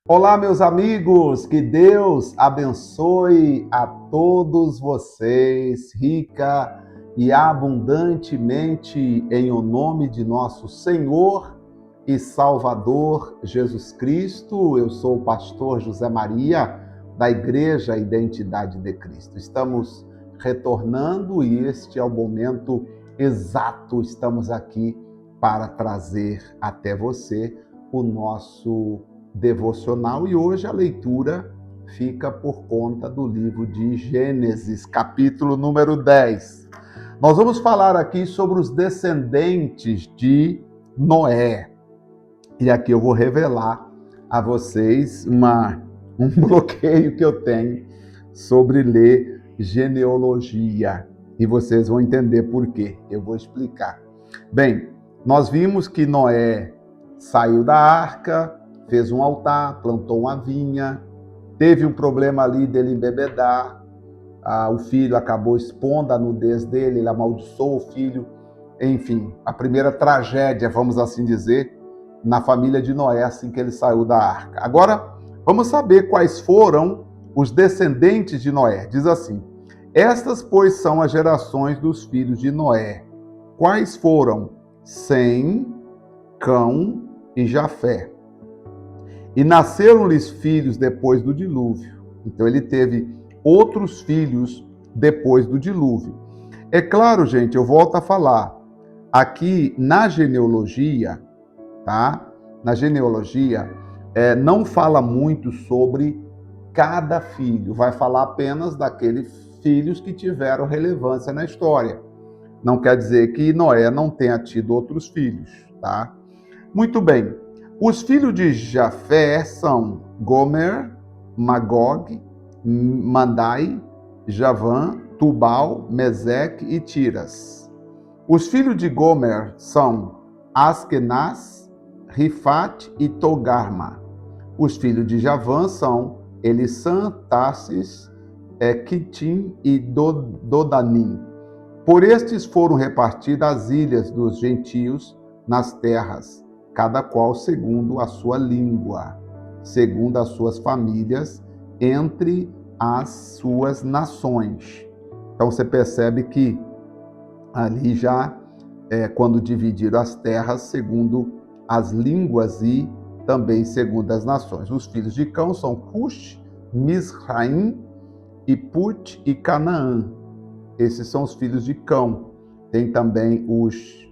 Olá, meus amigos, que Deus abençoe a todos vocês, rica e abundantemente, em o nome de nosso Senhor e Salvador Jesus Cristo. Eu sou o pastor José Maria, da Igreja Identidade de Cristo. Estamos retornando e este é o momento exato. Estamos aqui para trazer até você o nosso devocional e hoje a leitura fica por conta do livro de Gênesis, capítulo número 10. Nós vamos falar aqui sobre os descendentes de Noé. E aqui eu vou revelar a vocês um bloqueio que eu tenho sobre ler genealogia. E vocês vão entender por quê. Eu vou explicar. Bem, nós vimos que Noé saiu da arca, fez um altar, plantou uma vinha, teve um problema ali dele embebedar, o filho acabou expondo a nudez dele, ele amaldiçoou o filho, enfim, a primeira tragédia, vamos assim dizer, na família de Noé, assim que ele saiu da arca. Agora, vamos saber quais foram os descendentes de Noé. Diz assim: estas, pois, são as gerações dos filhos de Noé. Quais foram? Sem, Cão e Jafé. E nasceram-lhes filhos depois do dilúvio. Então ele teve outros filhos depois do dilúvio. É claro, gente, eu volto a falar, aqui na genealogia, tá? Na genealogia, não fala muito sobre cada filho, vai falar apenas daqueles filhos que tiveram relevância na história. Não quer dizer que Noé não tenha tido outros filhos, tá? Muito bem. Os filhos de Jafé são Gomer, Magog, Madai, Javã, Tubal, Meseque e Tiras. Os filhos de Gomer são Askenaz, Rifat e Togarma. Os filhos de Javã são Elisã, Tarsis, Quitim e Dodanim. Por estes foram repartidas as ilhas dos gentios nas terras, cada qual segundo a sua língua, segundo as suas famílias, entre as suas nações. Então você percebe que ali já, quando dividiram as terras, segundo as línguas e também segundo as nações. Os filhos de Cão são Cush, Misraim, e Put e Canaã. Esses são os filhos de Cão. Tem também os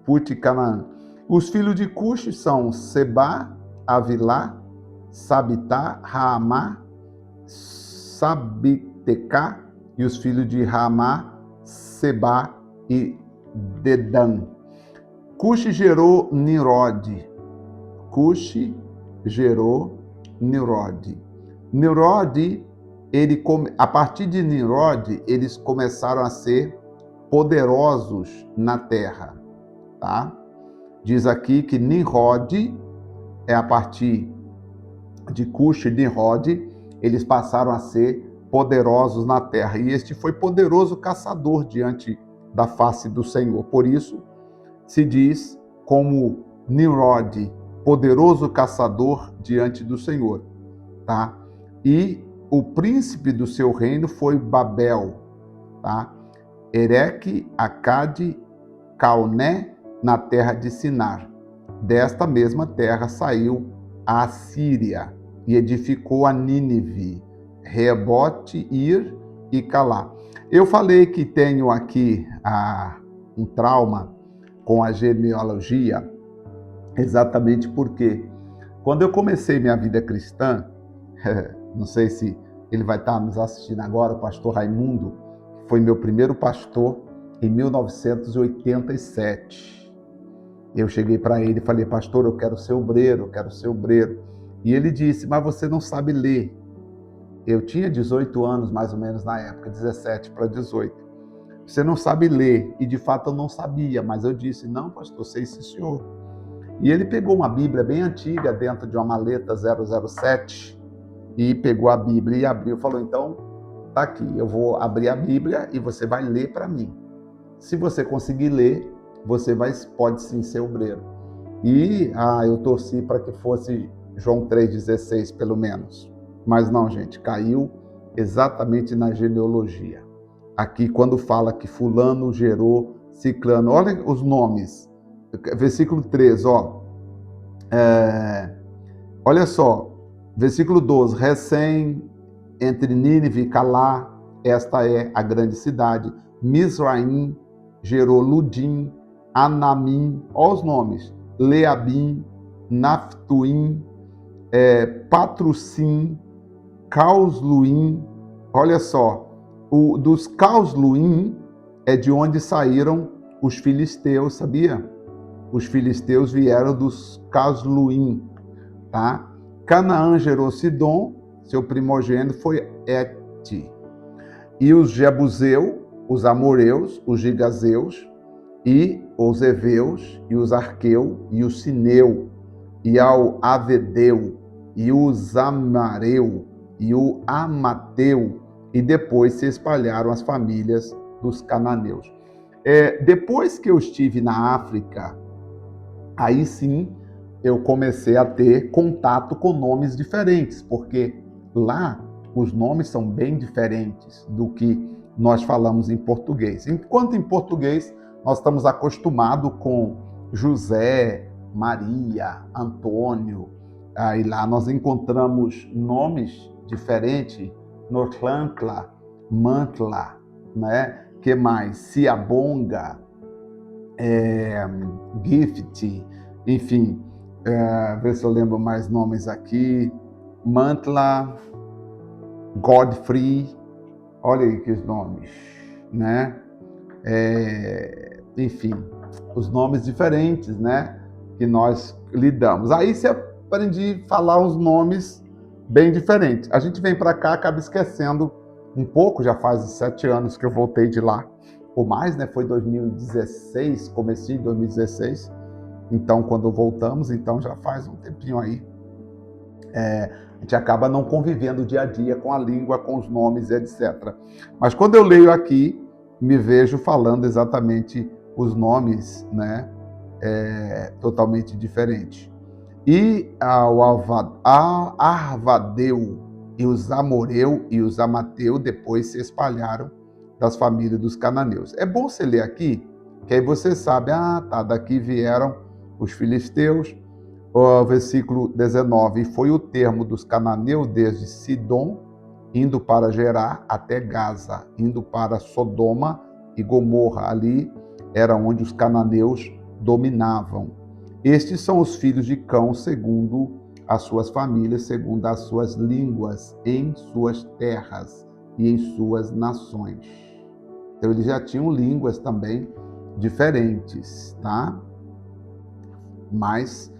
Put e Canaã. Os filhos de Cush são Seba, Avilá, Sabitá, Raamá, Sabitecá, e os filhos de Raamá, Seba e Dedã. Cush gerou Nimrod. Cush gerou Nimrod. Nimrod, a partir de Nimrod, eles começaram a ser poderosos na terra, tá? Diz aqui que Nimrod, a partir de Cush e Nimrod, eles passaram a ser poderosos na terra. E este foi poderoso caçador diante da face do Senhor. Por isso, se diz como Nimrod, poderoso caçador diante do Senhor, tá? E o príncipe do seu reino foi Babel, tá? Ereque, Acade, Calné, na terra de Sinar. Desta mesma terra saiu a Assíria e edificou a Nínive, Rebote, Ir e Calá. Eu falei que tenho aqui um trauma com a genealogia, exatamente porque quando eu comecei minha vida cristã, não sei se ele vai estar nos assistindo agora, o pastor Raimundo, que foi meu primeiro pastor em 1987. Eu cheguei para ele e falei: pastor, eu quero ser obreiro, eu quero ser obreiro. E ele disse: mas você não sabe ler. Eu tinha 18 anos, mais ou menos, na época, 17 para 18. Você não sabe ler. E, de fato, eu não sabia, mas eu disse: não, pastor, sei sim, senhor. E ele pegou uma Bíblia bem antiga, dentro de uma maleta 007, e pegou a Bíblia e abriu e falou: então, tá aqui, eu vou abrir a Bíblia e você vai ler para mim. Se você conseguir ler, você pode sim ser obreiro. E eu torci para que fosse João 3,16, pelo menos. Mas não, gente, caiu exatamente na genealogia. Aqui, quando fala que fulano gerou ciclano, olha os nomes. Versículo 3, ó. Olha só, versículo 12, recém entre Nínive e Calá, esta é a grande cidade. Misraim gerou Ludim, Anamim, olha os nomes, Leabim, Naftuim, Patrussim, Causluim, olha só, dos Causluim é de onde saíram os filisteus, sabia? Os filisteus vieram dos Causluim, tá? Canaã gerou Sidom, seu primogênito foi Et. E os Jebuseus, os Amoreus, os Gigazeus, e os Eveus, e os Arqueu, e o Sineu, e ao Avedeu, e o Zamareu, e o Amateu, e depois se espalharam as famílias dos cananeus. Depois que eu estive na África, aí sim eu comecei a ter contato com nomes diferentes, porque lá os nomes são bem diferentes do que nós falamos em português. Enquanto em português nós estamos acostumados com José, Maria, Antônio, aí lá nós encontramos nomes diferentes, Norclancla, Mantla, né? Que mais? Ciabonga, Gift, enfim, ver se eu lembro mais nomes aqui, Mantla, Godfrey, olha aí que nomes, né? Enfim, os nomes diferentes, né? Que nós lidamos. Aí você aprende a falar uns nomes bem diferentes. A gente vem para cá, acaba esquecendo um pouco, já faz 7 anos que eu voltei de lá, ou mais, né? Foi 2016, comecinho de 2016. Então, quando voltamos, então já faz um tempinho aí. A gente acaba não convivendo dia a dia com a língua, com os nomes, etc. Mas quando eu leio aqui, me vejo falando exatamente os nomes, né? Totalmente diferente. E a Arvadeu e os Amoreu e os Amateu depois se espalharam das famílias dos cananeus. É bom você ler aqui, que aí você sabe, daqui vieram os filisteus. O versículo 19, e foi o termo dos cananeus desde Sidom, indo para Gerá até Gaza, indo para Sodoma e Gomorra. Ali era onde os cananeus dominavam. Estes são os filhos de Cão, segundo as suas famílias, segundo as suas línguas, em suas terras e em suas nações. Então eles já tinham línguas também diferentes, tá? Mas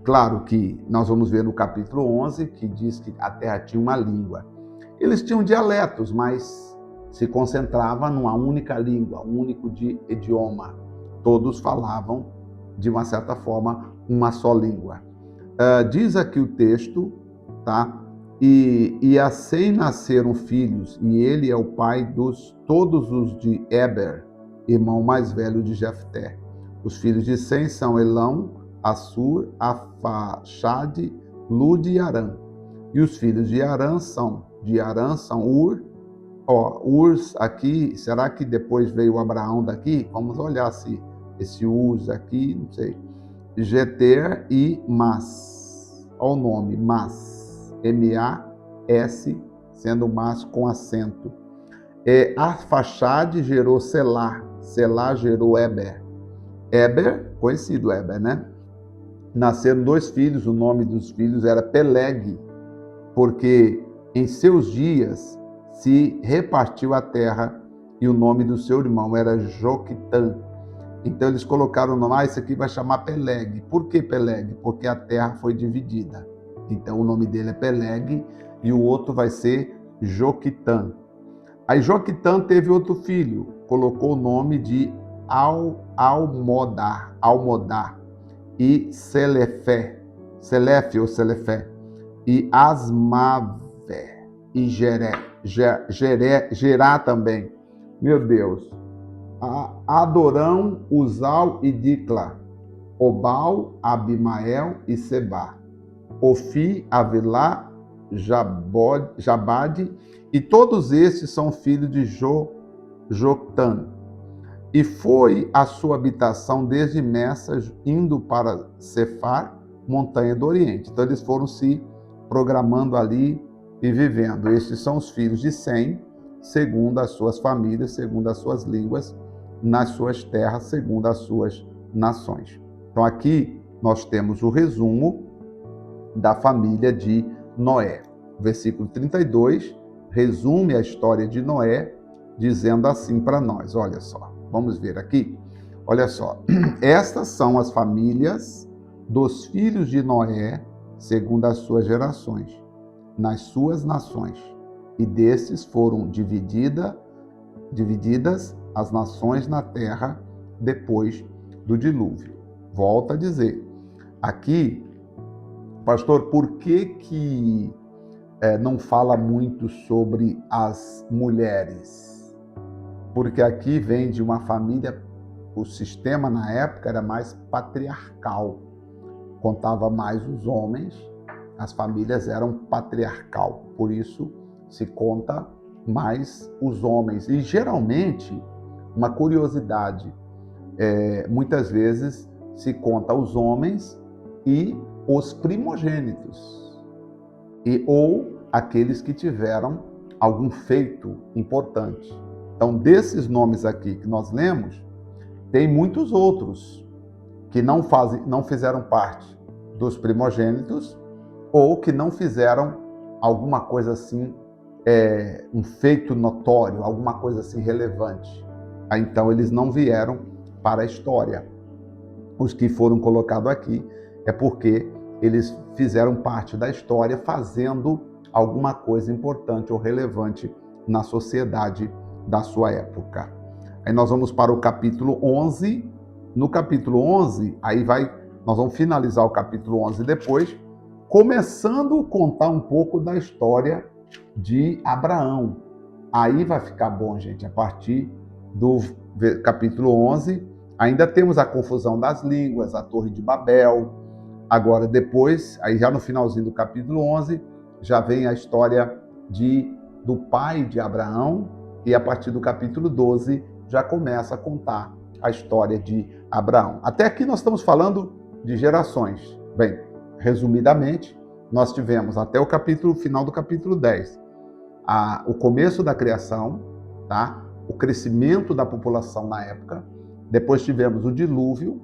claro que nós vamos ver no capítulo 11 que diz que a terra tinha uma língua. Eles tinham dialetos, mas se concentrava numa única língua, um único idioma. Todos falavam, de uma certa forma, uma só língua. Diz aqui o texto, tá? E assim nasceram filhos, e ele é o pai dos todos os de Eber, irmão mais velho de Jefté. Os filhos de Sem são Elão, Assur, Afaxade, Lud e Arã. E os filhos de Arã são Ur. Ur aqui, será que depois veio Abraão daqui? Vamos olhar se esse Ur aqui, não sei. Geter e Mas. Olha o nome, Mas. M-A-S, sendo Mas com acento. Arfaxade gerou Selá. Selá gerou Eber. Eber, conhecido Eber, né? Nasceram 2 filhos, o nome dos filhos era Peleg, porque em seus dias se repartiu a terra e o nome do seu irmão era Joquitã. Então eles colocaram o nome, isso aqui vai chamar Peleg. Por que Peleg? Porque a terra foi dividida. Então o nome dele é Peleg e o outro vai ser Joquitã. Aí Joquitã teve outro filho, colocou o nome de Almodar e Selefé, e Asmavé, e Gerá também. Meu Deus. Adorão, Uzal e Dicla, Obal, Abimael e Seba. Ofi, Avilá, Jabade, e todos estes são filhos de Joctã. E foi a sua habitação desde Messas, indo para Cefar, montanha do Oriente. Então eles foram se programando ali e vivendo. Estes são os filhos de Sem, segundo as suas famílias, segundo as suas línguas, nas suas terras, segundo as suas nações. Então aqui nós temos o resumo da família de Noé. Versículo 32 resume a história de Noé, dizendo assim para nós, olha só, vamos ver aqui, olha só, estas são as famílias dos filhos de Noé, segundo as suas gerações, nas suas nações, e destes foram divididas as nações na terra depois do dilúvio. Volta a dizer, aqui, pastor, por que não fala muito sobre as mulheres? Porque aqui vem de uma família, o sistema na época era mais patriarcal, contava mais os homens, as famílias eram patriarcal, por isso se conta mais os homens. E geralmente, uma curiosidade, muitas vezes se conta os homens e os primogênitos, ou aqueles que tiveram algum feito importante. Então, desses nomes aqui que nós lemos, tem muitos outros que não fizeram parte dos primogênitos ou que não fizeram alguma coisa assim, um feito notório, alguma coisa assim relevante. Então, eles não vieram para a história. Os que foram colocados aqui é porque eles fizeram parte da história fazendo alguma coisa importante ou relevante na sociedade da sua época. Aí nós vamos para o capítulo 11. No capítulo 11, nós vamos finalizar o capítulo 11 depois, começando a contar um pouco da história de Abraão. Aí vai ficar bom, gente, a partir do capítulo 11, ainda temos a confusão das línguas, a Torre de Babel. Agora, depois, aí já no finalzinho do capítulo 11, já vem a história do pai de Abraão, e a partir do capítulo 12 já começa a contar a história de Abraão. Até aqui nós estamos falando de gerações. Bem, resumidamente, nós tivemos até o final do capítulo 10, o começo da criação, tá? O crescimento da população na época. Depois tivemos o dilúvio,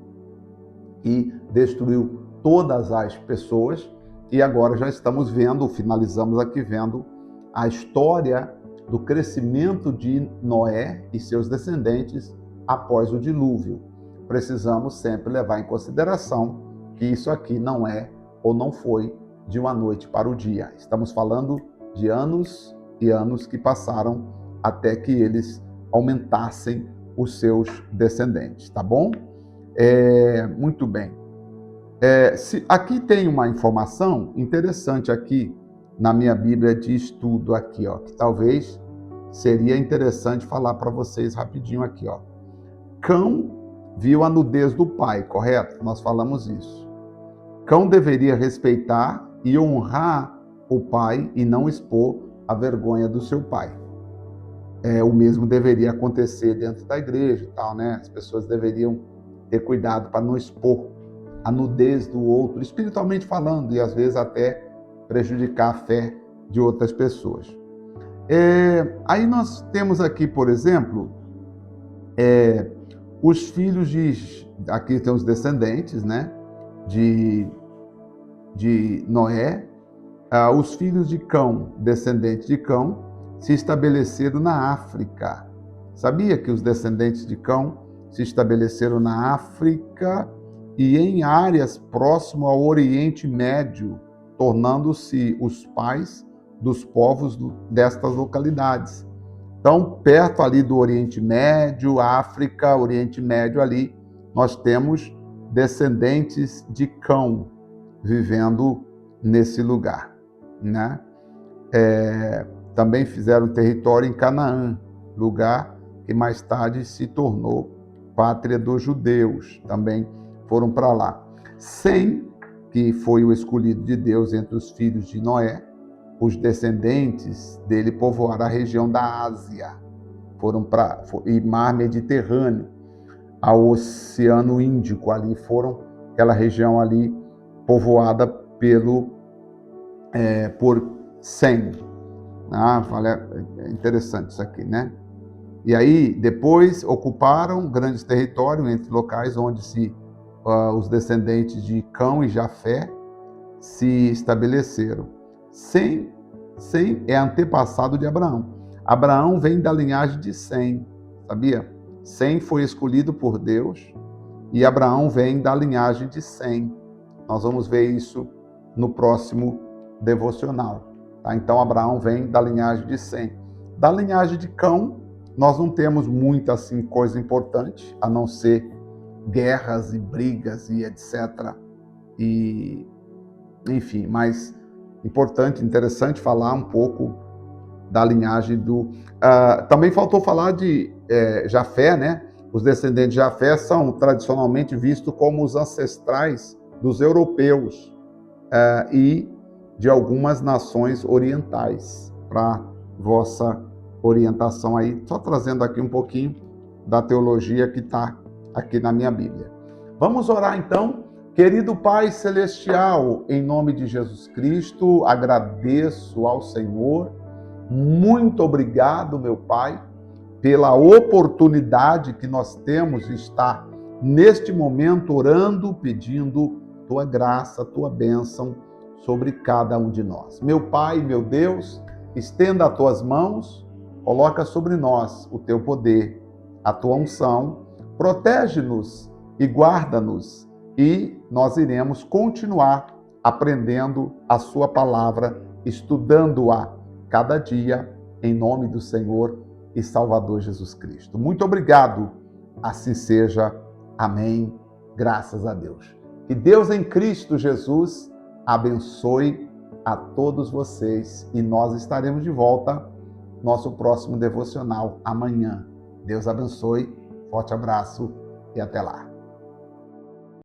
e destruiu todas as pessoas, e agora já estamos finalizamos aqui vendo a história do crescimento de Noé e seus descendentes após o dilúvio. Precisamos sempre levar em consideração que isso aqui não é ou não foi de uma noite para o dia. Estamos falando de anos e anos que passaram até que eles aumentassem os seus descendentes, tá bom? Muito bem. Aqui tem uma informação interessante aqui na minha Bíblia de estudo aqui, ó, que talvez seria interessante falar para vocês rapidinho aqui, ó. Cão viu a nudez do pai, correto? Nós falamos isso. Cão deveria respeitar e honrar o pai e não expor a vergonha do seu pai. O mesmo deveria acontecer dentro da igreja e tal, né? As pessoas deveriam ter cuidado para não expor a nudez do outro, espiritualmente falando, e às vezes até prejudicar a fé de outras pessoas. Aí nós temos aqui, por exemplo, os filhos aqui tem os descendentes, né, de Noé. Os filhos de Cão, descendentes de Cão, se estabeleceram na África. Sabia que os descendentes de Cão se estabeleceram na África e em áreas próximas ao Oriente Médio, tornando-se os pais dos povos destas localidades. Então, perto ali do Oriente Médio, África, Oriente Médio ali, nós temos descendentes de Cão vivendo nesse lugar, né? Também fizeram território em Canaã, lugar que mais tarde se tornou pátria dos judeus. Também foram para lá. Sem que foi o escolhido de Deus entre os filhos de Noé. Os descendentes dele povoaram a região da Ásia, foram para e Mar Mediterrâneo, ao Oceano Índico, ali foram aquela região ali povoada por Sem. É interessante isso aqui, né? E aí, depois, ocuparam grandes territórios entre locais onde os descendentes de Cão e Jafé se estabeleceram. Sem é antepassado de Abraão. Abraão vem da linhagem de Sem, sabia? Sem foi escolhido por Deus e Abraão vem da linhagem de Sem. Nós vamos ver isso no próximo devocional. Tá? Então, Abraão vem da linhagem de Sem. Da linhagem de Cão, nós não temos muita assim, coisa importante, a não ser guerras e brigas e etc. E, enfim, mas importante, interessante falar um pouco da linhagem do... também faltou falar de Jafé, né? Os descendentes de Jafé são tradicionalmente vistos como os ancestrais dos europeus e de algumas nações orientais, para vossa orientação aí, só trazendo aqui um pouquinho da teologia que está aqui na minha Bíblia. Vamos orar então. Querido Pai Celestial, em nome de Jesus Cristo, agradeço ao Senhor. Muito obrigado, meu Pai, pela oportunidade que nós temos de estar neste momento orando, pedindo Tua graça, Tua bênção sobre cada um de nós. Meu Pai, meu Deus, estenda as Tuas mãos, coloca sobre nós o Teu poder, a Tua unção, protege-nos e guarda-nos, e nós iremos continuar aprendendo a Sua palavra, estudando-a cada dia, em nome do Senhor e Salvador Jesus Cristo. Muito obrigado, assim seja. Amém. Graças a Deus. Que Deus em Cristo Jesus abençoe a todos vocês e nós estaremos de volta nosso próximo devocional amanhã. Deus abençoe, forte abraço e até lá.